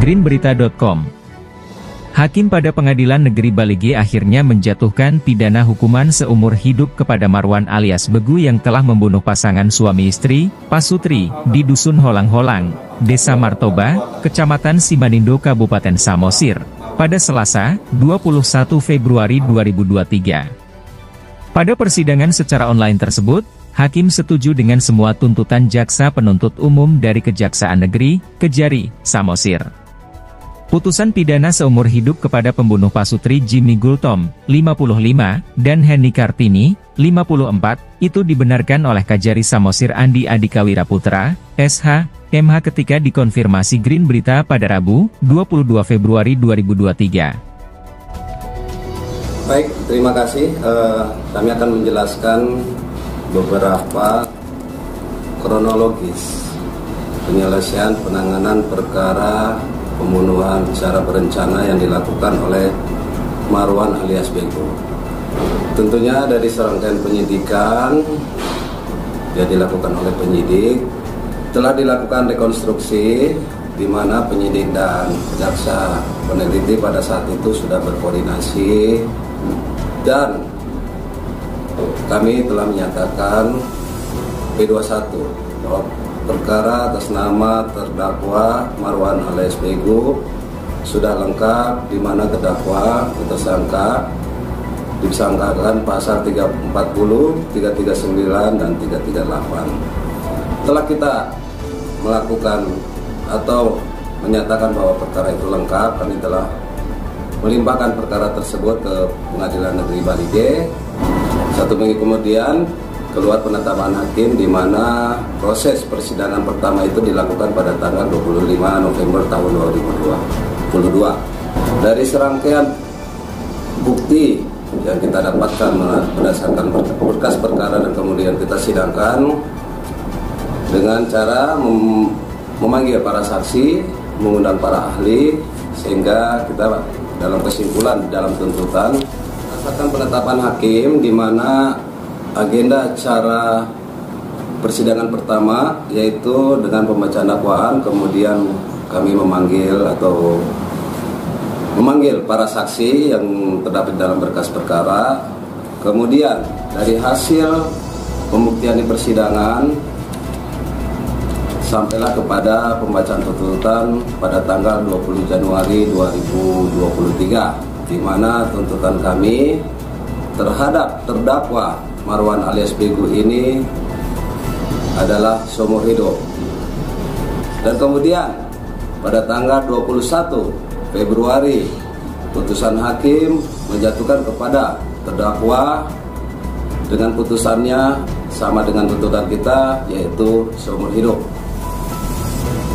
greenberita.com. Hakim pada Pengadilan Negeri Balige akhirnya menjatuhkan pidana hukuman seumur hidup kepada Marwan alias Begu yang telah membunuh pasangan suami istri, Pasutri, di Dusun Holang-Holang, Desa Martoba, Kecamatan Simanindo, Kabupaten Samosir, pada Selasa, 21 Februari 2023. Pada persidangan secara online tersebut, Hakim setuju dengan semua tuntutan jaksa penuntut umum dari Kejaksaan Negeri, Kejari, Samosir. Putusan pidana seumur hidup kepada pembunuh Pasutri Jimmy Gultom, 55, dan Henny Kartini, 54, itu dibenarkan oleh Kajari Samosir Andi Adikawira Putra, SH, MH ketika dikonfirmasi Green Berita pada Rabu, 22 Februari 2023. Baik, terima kasih. Kami akan menjelaskan beberapa kronologis penyelesaian penanganan perkara pembunuhan secara berencana yang dilakukan oleh Marwan alias Begu. Tentunya dari serangkaian penyidikan yang dilakukan oleh penyidik, telah dilakukan rekonstruksi di mana penyidik dan jaksa peneliti pada saat itu sudah berkoordinasi dan kami telah menyatakan P21 bahwa perkara atas nama terdakwa Marwan alias Begu sudah lengkap, di mana terdakwa tersangka disangkakan pasal 340, 339 dan 338. Telah kita melakukan atau menyatakan bahwa perkara itu lengkap, kami telah melimpahkan perkara tersebut ke Pengadilan Negeri Balige. 1 minggu kemudian keluar penetapan hakim, di mana proses persidangan pertama itu dilakukan pada tanggal 25 November tahun 2022. Dari serangkaian bukti yang kita dapatkan berdasarkan berkas perkara dan kemudian kita sidangkan dengan cara memanggil para saksi, mengundang para ahli, sehingga kita dalam kesimpulan dalam tuntutan berdasarkan penetapan hakim, di mana agenda acara persidangan pertama yaitu dengan pembacaan dakwaan, kemudian kami memanggil para saksi yang terdapat dalam berkas perkara. Kemudian dari hasil pembuktian di persidangan sampailah kepada pembacaan tuntutan pada tanggal 20 Januari 2023, di mana tuntutan kami terhadap terdakwa Marwan alias Begu ini adalah seumur hidup. Dan kemudian pada tanggal 21 Februari putusan hakim menjatuhkan kepada terdakwa dengan putusannya sama dengan tuntutan kita, yaitu seumur hidup.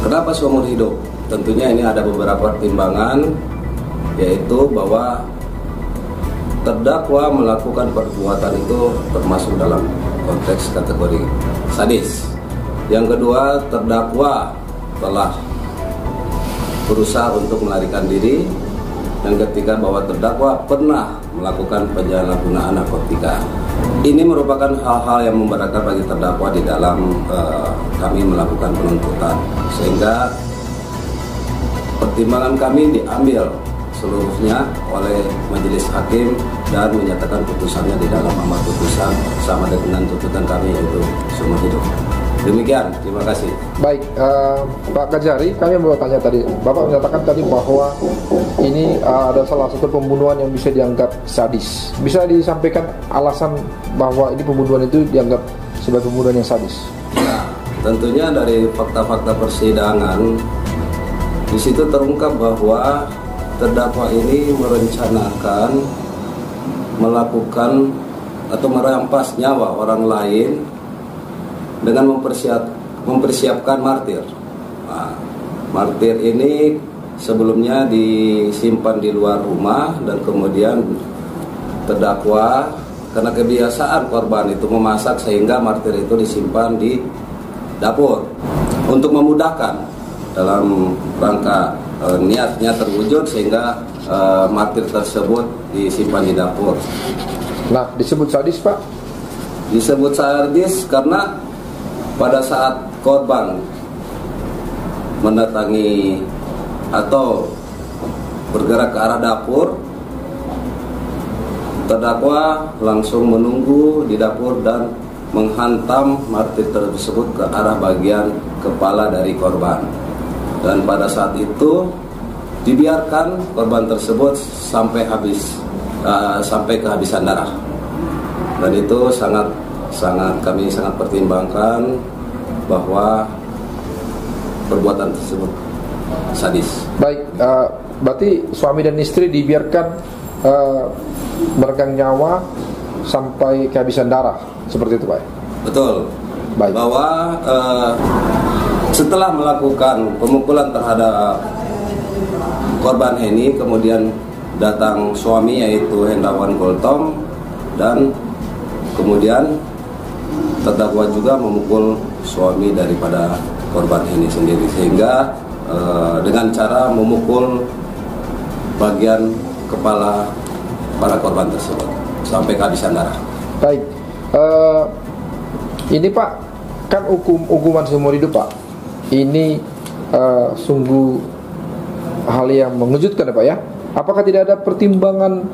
Kenapa seumur hidup? Tentunya ini ada beberapa pertimbangan, yaitu bahwa terdakwa melakukan perbuatan itu termasuk dalam konteks kategori sadis. Yang kedua, terdakwa telah berusaha untuk melarikan diri. Yang ketiga, bahwa terdakwa pernah melakukan penyalahgunaan narkotika. Ini merupakan hal-hal yang memberatkan bagi terdakwa di dalam kami melakukan penuntutan, sehingga pertimbangan kami diambil seluruhnya oleh majelis hakim dan menyatakan putusannya di dalam amar putusan sama dengan tuntutan kami, yaitu seumur hidup. Demikian, terima kasih. Baik, Pak Kajari, kami mau tanya tadi, Bapak menyatakan tadi bahwa ini ada salah satu pembunuhan yang bisa dianggap sadis. Bisa disampaikan alasan bahwa ini pembunuhan itu dianggap sebagai pembunuhan yang sadis? Ya, tentunya dari fakta-fakta persidangan di situ terungkap bahwa terdakwa ini merencanakan melakukan atau merampas nyawa orang lain dengan mempersiapkan martir. Nah, martir ini sebelumnya disimpan di luar rumah dan kemudian terdakwa karena kebiasaan korban itu memasak sehingga martir itu disimpan di dapur untuk memudahkan dalam rangka niatnya terwujud, sehingga martir tersebut disimpan di dapur. Nah, disebut sadis, Pak? Disebut sadis karena pada saat korban mendatangi atau bergerak ke arah dapur, terdakwa langsung menunggu di dapur dan menghantam martir tersebut ke arah bagian kepala dari korban. Dan pada saat itu dibiarkan korban tersebut sampai kehabisan darah. Dan itu kami sangat pertimbangkan bahwa perbuatan tersebut sadis. Baik, berarti suami dan istri dibiarkan meregang nyawa sampai kehabisan darah, seperti itu Pak? Betul. Baik. Bahwa setelah melakukan pemukulan terhadap korban Heni, kemudian datang suami yaitu Hendawan Goltom, dan kemudian terdakwa juga memukul suami daripada korban Heni sendiri, sehingga dengan cara memukul bagian kepala para korban tersebut sampai kehabisan darah. Baik, ini Pak, kan hukuman seumur hidup Pak, ini sungguh hal yang mengejutkan ya Pak ya. Apakah tidak ada pertimbangan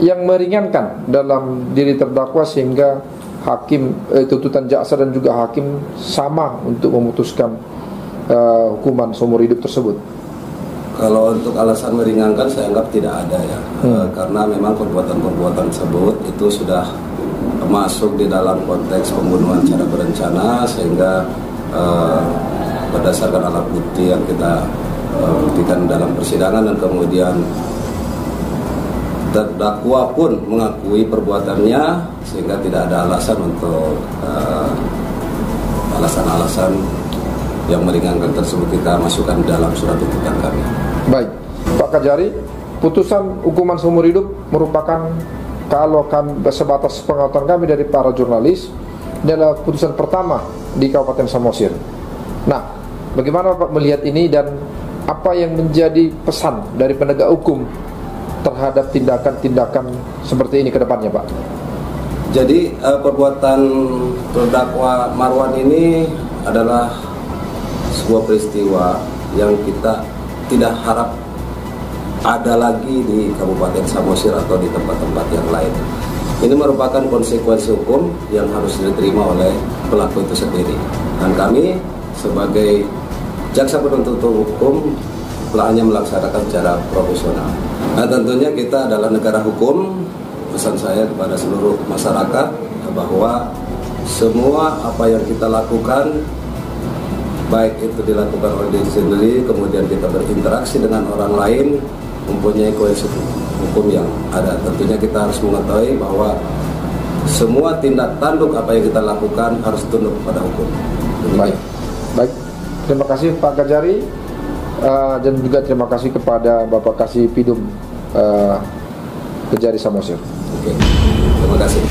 yang meringankan dalam diri terdakwa sehingga hakim, tuntutan jaksa dan juga hakim sama untuk memutuskan hukuman seumur hidup tersebut? Kalau untuk alasan meringankan saya anggap tidak ada ya, karena memang perbuatan-perbuatan tersebut itu sudah masuk di dalam konteks pembunuhan secara berencana, sehingga berdasarkan alat bukti yang kita buktikan dalam persidangan, dan kemudian terdakwa pun mengakui perbuatannya, sehingga tidak ada alasan untuk alasan-alasan yang meringankan tersebut kita masukkan dalam surat tuntutan kami. Baik, Pak Kajari, putusan hukuman seumur hidup merupakan, kalau kami sebatas pengetahuan kami dari para jurnalis, ini adalah putusan pertama di Kabupaten Samosir. Nah, bagaimana Pak melihat ini, dan apa yang menjadi pesan dari penegak hukum terhadap tindakan-tindakan seperti ini ke depannya Pak? Jadi perbuatan terdakwa Marwan ini adalah sebuah peristiwa yang kita tidak harap ada lagi di Kabupaten Samosir atau di tempat-tempat yang lain. Ini merupakan konsekuensi hukum yang harus diterima oleh pelaku itu sendiri. Dan kami sebagai jaksa penuntut hukum hanya melaksanakan secara profesional. Nah, tentunya kita adalah negara hukum. Pesan saya kepada seluruh masyarakat bahwa semua apa yang kita lakukan, baik itu dilakukan oleh diri sendiri, kemudian kita berinteraksi dengan orang lain, mempunyai konsekuensi hukum yang ada. Tentunya kita harus mengetahui bahwa semua tindak tanduk apa yang kita lakukan harus tunduk kepada hukum. Baik, baik. Terima kasih Pak Kajari, dan juga terima kasih kepada Bapak Kasih Pidum Kejari Samosir. Oke, terima kasih.